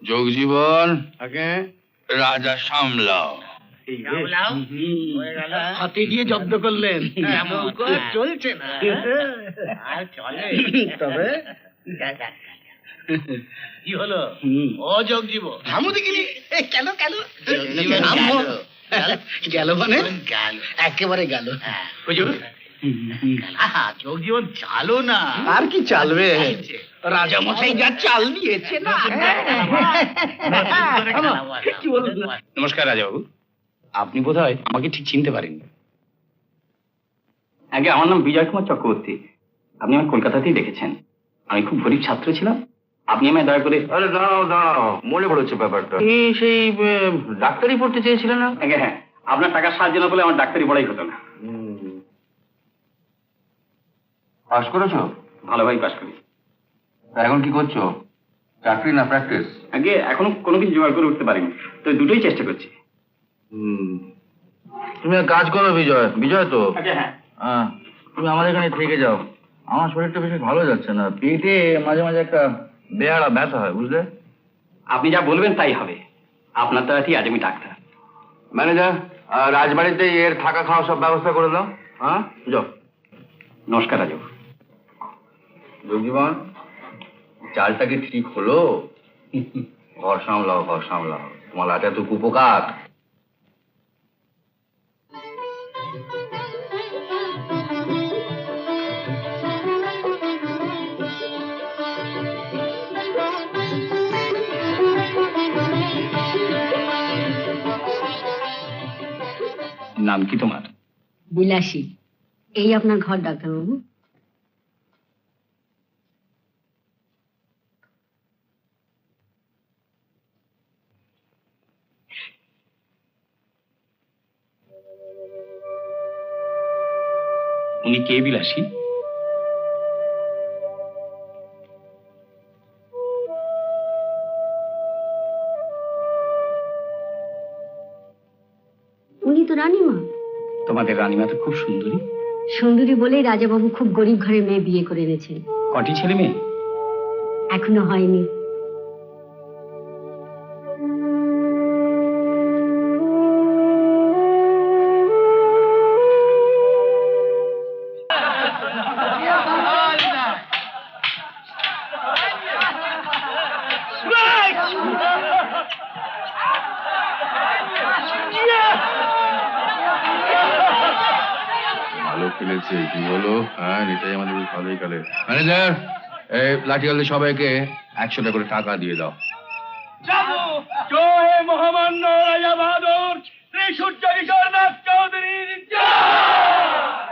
যোগজীবন রাজা সামলাও। হাতে দিয়ে জব্দ করলেন, চলছে না তবে কি হলো? ও যোগজীবন থামো দেখিনি। কেন কেন গেল মানে একেবারে গেল। যোগজীবন চালো না। আর কি চালবে? রাজা মশাই যা চাল দিয়েছে না। নমস্কার রাজাবাবু, আপনি বোধহয় আমাকে ঠিক চিনতে পারেননি। আগে আমার নাম বিজয় কুমার চক্রবর্তী। আপনি আমার কলকাতাতেই দেখেছেন। আমি খুব গরিব ছাত্র ছিলাম। আপনি আমায় দয়া করে... আরে দাঁড়াও দাঁড়াও, মনে পড়েছে ব্যাপারটা। সেই ডাক্তারি পড়তে চেয়েছিলেন না? আগে হ্যাঁ, আপনার টাকার সাহায্য না পেলে আমার ডাক্তারি পড়াই হতো না। পাস করেছো? ভালোভাবে পাস করি। এখন কি করছো? চাকরি না প্র্যাকটিস? আগে এখনো কোনো কিছু জোগাড় করে উঠতে পারিনি, তো দুটোই চেষ্টা করছি। তুমি এক কাজ করো বিজয়, বিজয় তো হ্যাঁ, তুমি আমাদের এখানে থেকে যাও। আমার শরীরটা বেশি ভালো যাচ্ছে না, পেটে মাঝে মাঝে একটা বেহাড়া ব্যথা হয়, বুঝলে? আপনি যা বলবেন তাই হবে। আপনার তো আজ আমি ডাক্তার। ম্যানেজার, রাজবাড়িতে এর থাকা খাওয়া সব ব্যবস্থা করে দাও। হ্যাঁ, যাও। নমস্কার রাজু। যোগজীবন, চালটা কি ঠিক হলো? ঘর সামলাও, ঘর সামলাও, তোমার লাটে তো কুপকার। নাম কি তোমার? বিলাসী। এই আপনার ঘর ডাক্তারবাবু। উনি কে বিলাসী? উনি তো রানীমা। তোমাদের রানীমা তো খুব সুন্দরী। সুন্দরী বলেই রাজাবাবু খুব গরিব ঘরের মেয়ে বিয়ে করে এনেছেন। কটি ছেলে মেয়ে? এখনো হয়নি। ভালো খেলেছে, কি হলো? হ্যাঁ, এটাই আমাদের ভালোই খেলে। ম্যানেজার, এই লাঠিয়ালদের সবাইকে 100টা করে টাকা দিয়ে দাও। জয় মহামান্য রাজা বাহাদুর শ্রী সূর্য কিশোরনাথ চৌধুরীর জয়।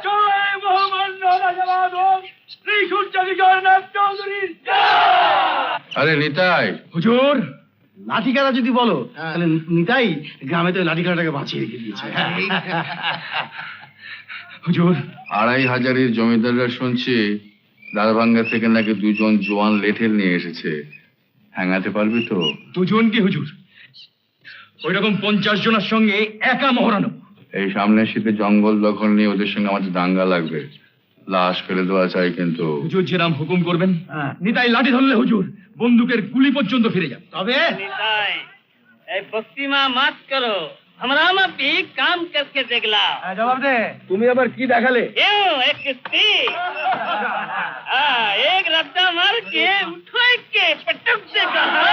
জয় মহামান্য রাজা বাহাদুর শ্রী সূর্য কিশোরনাথ চৌধুরীর জয়। আরে নিতাই। হুজুর, লাঠি খেলা যদি বলো তাহলে নিতাই গ্রামে তো লাঠি খেলাটাকে বাঁচিয়ে রেখে দিয়েছে। হুজুর, 2500-এর জমিদাররা শুনছি দারভাঙ্গা থেকে নাকি 2 জন জোয়ান লেঠেল নিয়ে এসেছে। হ্যাঙ্গাতে পারবি তো? 2 জন কি হুজুর? ওই রকম 50 জনের সঙ্গে একা মহরানো। এই সামনের শীতে জঙ্গল দখল নিয়ে ওদের সঙ্গে আমাদের দাঙ্গা লাগবে। লাশ ফেলে দেওয়া চাই কিন্তু। হুজুর যেরাম হুকুম করবেন। নিতাই লাঠি ধরলে হুজুর বন্দুকের গুলি পর্যন্ত ফিরে যাবে। তবে निताई, ए बस्तीमा मत करो, हमरा में भी काम करके देखला। জবাব দে, তুমি আবার কি দেখালে? क्यों एक किस्ती? एक रद्दा मार के उठा के पटक से कहा।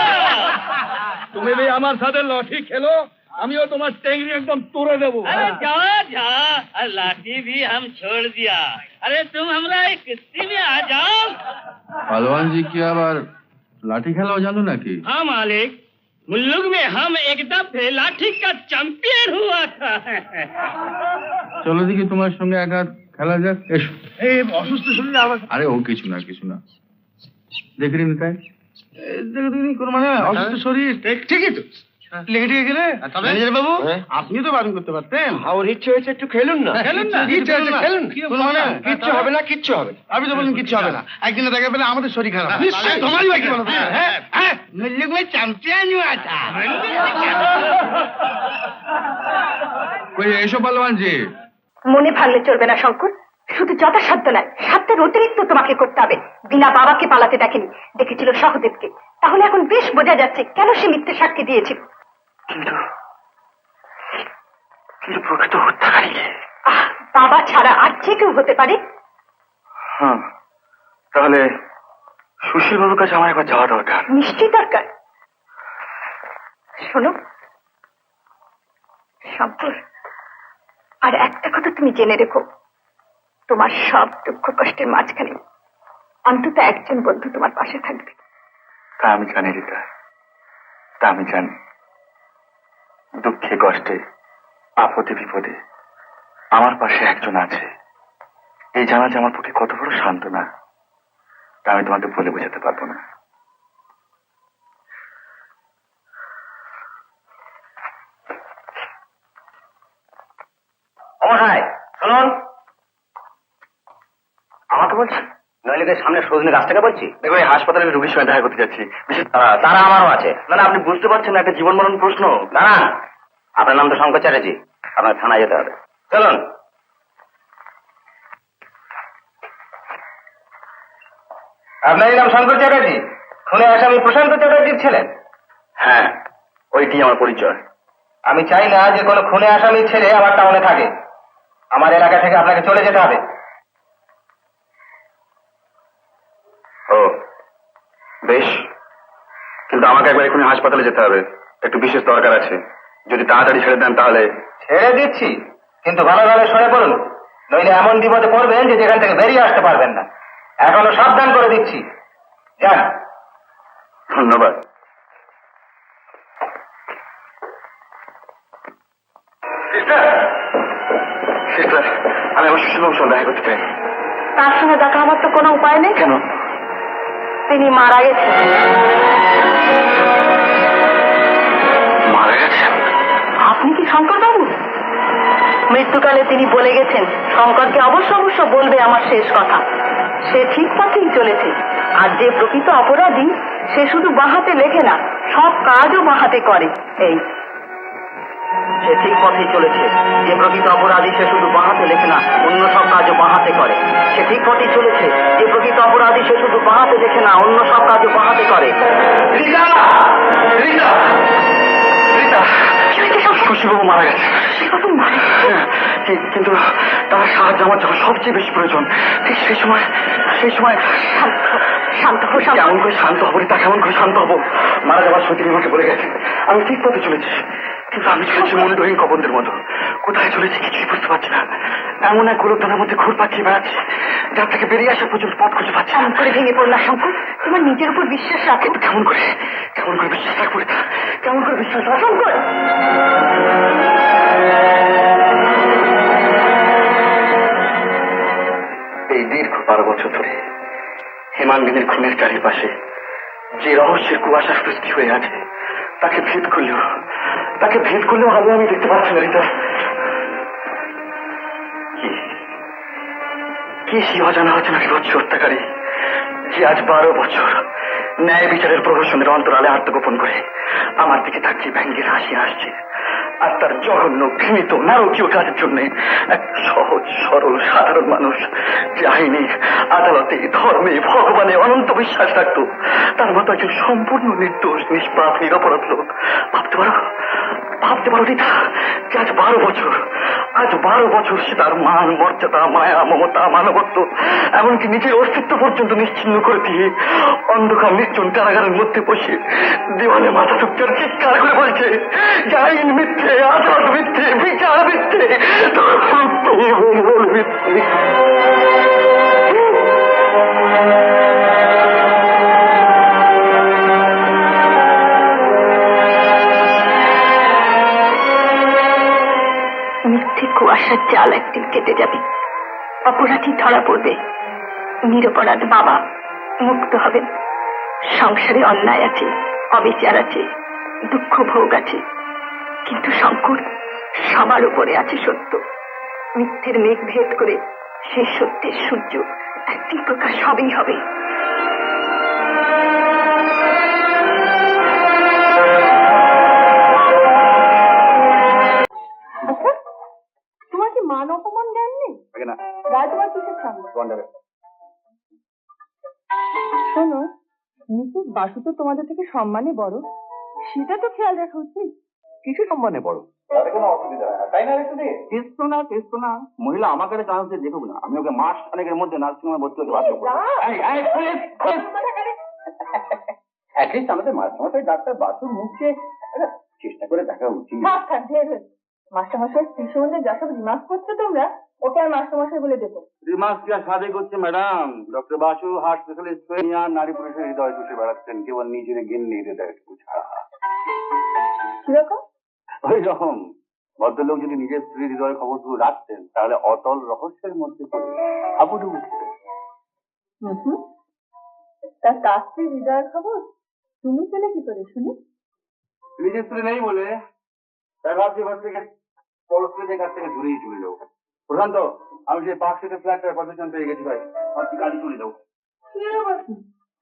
তুমি भी আমার সাথে লাঠি খেলো, আমিও তোমার টেংরি একদম তুলে দেবো। अरे जा जा, और लाठी भी हम छोड़ दिया। अरे तुम हमरा एक किस्ती में आ जाओ। পালোয়ান জি কি আবার লাঠি খেলাও জানো নাকি? हाँ मालिक, मुल्लुक में हम एक दफे लाठी का चैंपियन हुआ था। চলো দেখি তোমার সঙ্গে এক হাত খেলা যাক। এসো। এই অসুস্থ শরীরে আবার আরে ও কিছু না, কিছু না। দেখি রে নিতাই। দেখি কোন মানে অসুস্থ শরীর ঠিকই তো লেগে টেগে গেলে। ম্যানেজার বাবু, আপনি তো বারণ করতে পারতেন। ওর ইচ্ছে হয়েছে একটু খেলুন না। খেলুন না, ইচ্ছে হয়েছে খেলুন। কোন মানে কিচ্ছু হবে না, কিচ্ছু হবে। আপনি তো বললেন কিচ্ছু হবে না। একদিনে দেখা পেলে আমাদের শরীর খারাপ। নিশ্চয়ই তোমারই বাকি বলো। হ্যাঁ হ্যাঁ, মুল্লুক में चैंपियन हुआ था। কই এসো পালোয়ান জি। মনে ভাঙলে চলবে না শঙ্কর। শুধু যথাসাধ্য নয়, সাধ্যের অতিরিক্ত তোমাকে করতে হবে। বিনা বাবাকে পালাতে দেখেনি, দেখেছিল সহদেবকে। তাহলে এখন বেশ বোঝা যাচ্ছে কেন সে মিথ্যে সাক্ষী দিয়েছিল। কিন্তু প্রকৃত হত্যাকারী বাবা ছাড়া আর যে কেউ হতে পারে। হ্যাঁ, তাহলে সুশীল বাবুর কাছে আমার একবার যাওয়া দরকার। নিশ্চয়ই দরকার। শোনো শঙ্কর, আর একটা কথা তুমি জেনে রেখো, তোমার সব দুঃখ কষ্টের মাঝখানে অন্তত একজন বন্ধু তোমার পাশে থাকবে। তা আমি জানি রীতা, তা আমি জানি। দুঃখে কষ্টে আপদে বিপদে আমার পাশে একজন আছে, এই জানা যে আমার পক্ষে কত বড় সান্ত্বনা, তা আমি তোমাকে বলে বোঝাতে পারবো না। শুনুন, আমাকে বলছেন? নইলে সামনে সজনে গাছটাকে বলছি। দেখো, এই হাসপাতালে রোগীর সঙ্গে দেখা করতে যাচ্ছি। তারা আমারও আছে। না না, আপনি বুঝতে পারছেন না, একটা জীবন মরণ প্রশ্ন। দাঁড়ান, আপনার নাম তো শঙ্কর চ্যাটার্জি, আপনার থানায় যেতে হবে। চলুন। আপনার নাম শঙ্কর চ্যাটার্জি, খুনে আসামি প্রশান্ত চ্যাটার্জির ছিলেন? হ্যাঁ, ওইটি আমার পরিচয়। আমি চাই না যে কোনো খুনে আসামির ছেলে আমার টাউনে থাকে। আমার এলাকা থেকে আপনাকে চলে যেতে হবে। ও বেশ, কিন্তু আমাকে একবার এখনই হাসপাতালে যেতে হবে, একটু বিশেষ দরকার আছে। যদি তাড়াতাড়ি ছেড়ে দেন তাহলে। ছেড়ে দিচ্ছি, কিন্তু ভালো ভালো সরে পড়ুন, নইলে এমন বিপদে পড়বেন যে যেখান থেকে বেরিয়ে আসতে পারবেন না। এখনো সাবধান করে দিচ্ছি, যান। ধন্যবাদ। সিস্টার, আমি আমার সুশীলবাবুর সঙ্গে দেখা করতে চাই। তার সঙ্গে দেখা আমার তো কোনো উপায় নেই। কেন? তিনি মারা গেছেন। মারা গেছেন? আপনি কি শঙ্কর বাবু? মৃত্যুকালে তিনি বলে গেছেন শঙ্করকে অবশ্য অবশ্য বলবে আমার শেষ কথা। সে ঠিক পথেই চলেছে, আর যে প্রকৃত অপরাধী সে শুধু বাঁহাতে লেখে না, সব কাজও বাঁহাতে করে। এই সে ঠিক পথেই চলেছে, যে প্রকৃত অপরাধী সে শুধু বাঁহাতে লেখে না, অন্য সব কাজও বাঁহাতে করে। সে ঠিক পথেই চলেছে, যে প্রকৃত অপরাধী সে শুধু বাঁহাতে লেখে না, অন্য সব কাজও বাঁহাতে করে। সুশীলবাবু মারা গেছে। কিন্তু তার সাহায্য আমার যখন সবচেয়ে বেশি প্রয়োজন, ঠিক সেই সময় শান্ত হো। কেমন করে শান্ত হবো তা, কেমন করে শান্ত হবো? মারা যাওয়ার সত্যি আমাকে বলে গেছে আমি ঠিক পথে চলেছি, কিন্তু আমি চলেছি মনিরহীন কবনদের মতো। কোথায় চলেছি কিছুই বুঝতে পারছি না। এমন এক গোলকধানের মধ্যে ঘুর পাচ্ছি বেড়াচ্ছি, যার থেকে বেরিয়ে আসা পর্যন্ত পথ খুঁজে পাচ্ছি। এমন করে ভেঙে পড়লা শঙ্কর, তোমার নিজের উপর বিশ্বাস রাখো। কেমন করে বিশ্বাস রাখবো? কেমন করে বিশ্বাস রাখবো? শঙ্কর, এই দীর্ঘ 12 বছর ধরে হেমাঙ্গিনীর খুনের চারিপাশে যে রহস্যের কুয়াশা সৃষ্টি হয়ে আছে, তাকে ভেদ করলেও আমি দেখতে পাচ্ছি না রীতা। কি সে অজানা বিভৎস হত্যাকারী যে আজ 12 বছর ন্যায় বিচারের প্রহসনের অন্তরালে আত্মগোপন করে আমার দিকে তাকিয়ে ব্যঙ্গের হাসি আসছে, আর তার জঘন্য ঘৃণিত নারকীয় কাজের জন্য এক সহজ সরল সাধারণ মানুষ যে আইনে আদালতে ধর্মে ভগবানে অনন্ত বিশ্বাস রাখত, তার মতো একজন সম্পূর্ণ নির্দোষ নিষ্পাপ নিরপরাধ লোক ভাবতে পারো রীতা, যে আজ 12 বছর সে তার মান মর্যাদা মায়া মমতা মানবত্ব এমনকি নিজের অস্তিত্ব পর্যন্ত নিশ্চিহ্ন করে দিয়ে অন্ধকার নির্জন কারাগারের মধ্যে বসে দেওয়ালে মাথা ঠুকতে চিৎকার করে বলছে যে আইন মিথ্যে, আদালত মিথ্যে, বিচার মিথ্যে, মিথ্যে। মিথ্যে কুয়াশার জাল একদিন কেটে যাবে, অপরাধী ধরা পড়বে, নিরপরাধ বাবা মুক্ত হবেন। সংসারে অন্যায় আছে, অবিচার আছে, দুঃখ ভোগ আছে, কিন্তু শঙ্কর সবার উপরে আছে সত্য। মিথ্যের মেঘ ভেদ করে সেই সত্যের সূর্য একদিন প্রকাশ হবেই হবে। তোমাকে মান অপমান দেননি? না, রায় তোমার কিসের শোনো, মিসেস বাসু তো তোমাদের থেকে সম্মানে বড়, সেটা তো খেয়াল রাখা উচিত। কিছু সম্মানে বড়, তাতে কোনো অসুবিধা হয় না, তাই না রে সুধীর? তেsto না, মহিলা আমাকে চান্স দিয়ে দেখুক না, আমি ওকে মাস খানেকের মধ্যে নার্সিংহোমে ভর্তি হতে বাধ্য করবো। অ্যাটলিস্ট আমাদের মাস্টারমশাই ডাক্তার বাসুর মুখে চেষ্টা করে দেখা উচিত। মাস্টারমশাই স্ত্রী সম্বন্ধে যা সব রিমার্ক করছো তোমরা, ওকে আর মাস্টারমশাই বলে দেবো। রিমার্ক কি আর সাদে করছে madam? Doctor Basu heart specialist হয়ে নারী পুরুষের হৃদয় চুষে বেড়াচ্ছেন, কেবল নিজের গিন্নি হৃদয়টুকু ছাড়া। কিরকম? ওই রকম ভদ্রলোক যদি নিজের স্ত্রীর হৃদয়ের খবরটুকু রাখতেন, তাহলে অতল রহস্যের মধ্যে পড়ে হাবুডু উঠতেন। তার স্ত্রী হৃদয়ের খবর তুমি পেলে কি করে শুনে? নিজের স্ত্রী নেই বলে তাই ভাবছি ঘর থেকে পরস্ত্রীদের কাছ থেকে দূরেই চলে যাবো। প্রশান্ত, আমি যে পার্ক সিটের ফ্ল্যাটটার পারমিশন পেয়ে গেছি ভাই, ভাবছি কাজে চলে যাবো।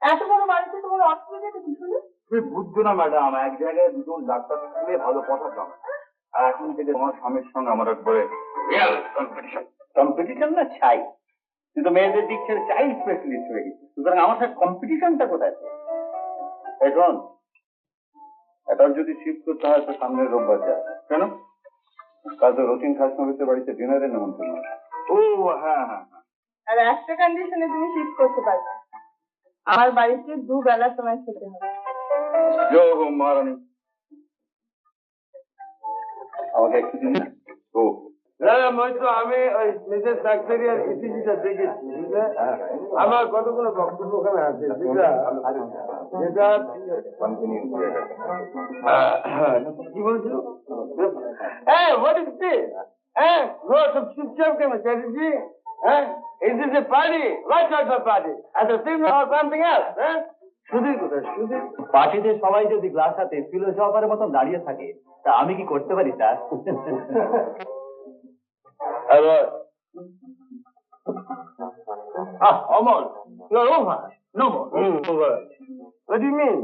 এত বড় বাড়িতে তোমার অসুবিধা কি শুনে? তুমি বুঝছো না ম্যাডাম, এক জায়গায় দুজন ডাক্তার থাকলে ভালো কথা জমে, আর এখন থেকে তোমার স্বামীর সঙ্গে আমার একবারে রিয়াল কম্পিটিশন। কম্পিটিশন না চাই, তুই তো মেয়েদের দিক ছেড়ে চাইল্ড স্পেশালিস্ট হয়ে গেছিস, সুতরাং আমার সাথে কম্পিটিশনটা কোথায়? এখন এটা যদি শিফট করতে হয় তো সামনের রোববার যায়। কেন? কাল তো রতিন খাসনবিসের বাড়িতে ডিনারের নেমন্তন্ন। ও হ্যাঁ হ্যাঁ হ্যাঁ। আর একটা কন্ডিশনে তুমি শিফট করতে পারবে, আমার বাড়িতে দুবেলা তোমায় খেতে হবে। জয় হোম মহারানী। আমাকে একটু দিন না। ও আমি ওই মিসেস ডাক্তারিয়ার ইসিজিটা দেখেছি, বুঝলে? আমার কতগুলো বক্তব্য ওখানে আছে, যেটা কি বলছো? হ্যাঁ, হোয়াট ইজ দিস? হ্যাঁ, সব চুপচাপ কেন চ্যাটার্জি? হ্যাঁ, is this A party? What type off party? At the same or something else? হ্যাঁ, সুধীর কোথায়? সুধীর পার্টিতে সবাই যদি গ্লাস হাতে ফিলোসফারের মতন দাঁড়িয়ে থাকে, তা আমি কি করতে পারি sir? Omar, you're over. No more. Over. What do you mean?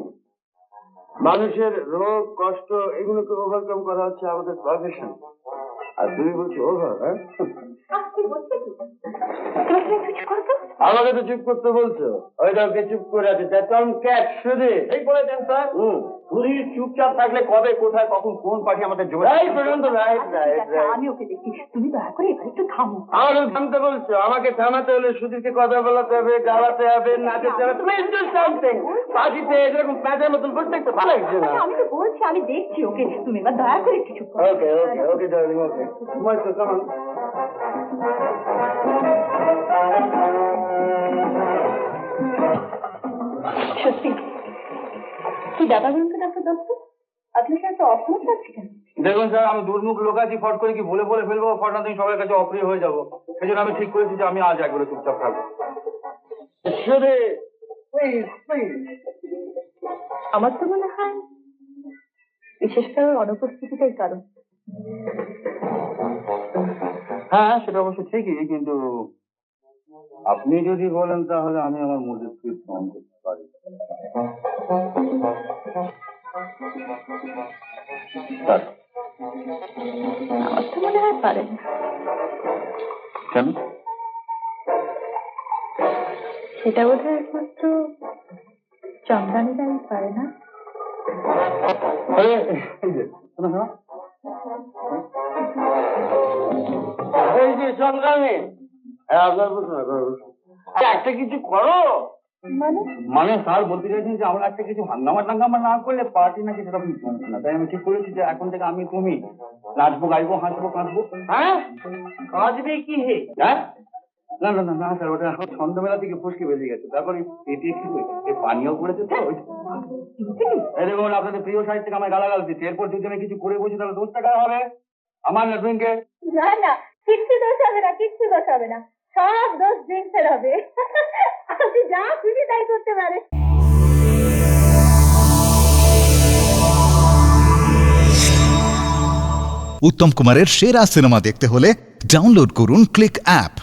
মানুষের রোগ কষ্ট এগুলোকে ওভারকাম করা হচ্ছে আমাদের প্রফেশন, আর তুমি বলছো ওভার? হ্যাঁ, আমাকে তো চুপ করতে বলছো, ওইটাকে চুপ করে আছে। এই বলেছেন স্যার, পুরীর চুপচাপ থাকলে কবে কোথায় কখন কোন পার্টি আমাদের জমে আমি ওকে দেখি, তুমি দয়া করে এবার একটু থামো। আমাকে থামতে বলছো? আমাকে থামাতে হলে সুধীরকে কথা বলাতে হবে, গাওয়াতে হবে, নাচাতে হবে। Please do something. পার্টিতে এরকম প্যাঁচের মতন বসে থাকতে ভালো লাগছে না। আমি তো বলছি, আমি দেখছি ওকে, তুমি এবার দয়া করে একটু চুপ করো। ওকে ওকে ওকে ডার্লিং, ওকে তোমার তো কেমন? সত্যি কি ব্যাপার বলুন তো ডাক্তার দত্ত, আপনার সাথে অসম্মত লাগছে কেন? দেখুন স্যার, আমি দুর্মুখ লোক আছি, ফট করে কি বলে ফেলবো, ফট না তুমি সবার কাছে অপ্রিয় হয়ে যাবো। সেই জন্য আমি ঠিক করেছি যে আমি আজ একবারে চুপচাপ থাকবো। আমার তো মনে হয় বিশেষ করে অনুপস্থিতিটাই কারণ। হ্যাঁ, সেটা অবশ্য ঠিকই, কিন্তু আপনি যদি বলেন তাহলে আমি আমার মধ্যে গ্রহণ করতে পারি। আমার তো মনে হয় পারেন। কেন? সেটা বোধ হয় একমাত্র চন্দ্রানীরাই পারে না। এই যে সংগ্রামী, আপনার একটা কিছু করো। মানে স্যার বলতে চাইছেন যে আমরা একটা কিছু হাঙ্গামা টাঙ্গামা না করলে পার্টি নাকি সেরকম জমছে না, তাই আমি ঠিক করেছি যে এখন থেকে আমি তুমি নাচবো, গাইবো, হাসবো, কাঁদবো। হ্যাঁ, কাজবে কি হে? হ্যাঁ, না না না না স্যার, ওটা এখন সন্ধ্যাবেলা থেকে ফুসকে বেরিয়ে গেছে, তারপরে পেটে একটু পানীয় পড়েছে তো। এই দেখুন, আপনাদের প্রিয় সাহিত্যিক আমায় গালাগাল দিচ্ছে, এরপর যদি আমি কিছু করে বসি তাহলে দোষটা কার হবে? আমার না ড্রিঙ্কে? না না, কিচ্ছু দোষ হবে না, কিচ্ছু দোষ হবে না, সব দোষ ড্রিঙ্কসের হবে। আপনি যা খুশি তাই করতে পারে। উত্তম কুমারের সেরা সিনেমা দেখতে হলে ডাউনলোড করুন ক্লিক অ্যাপ।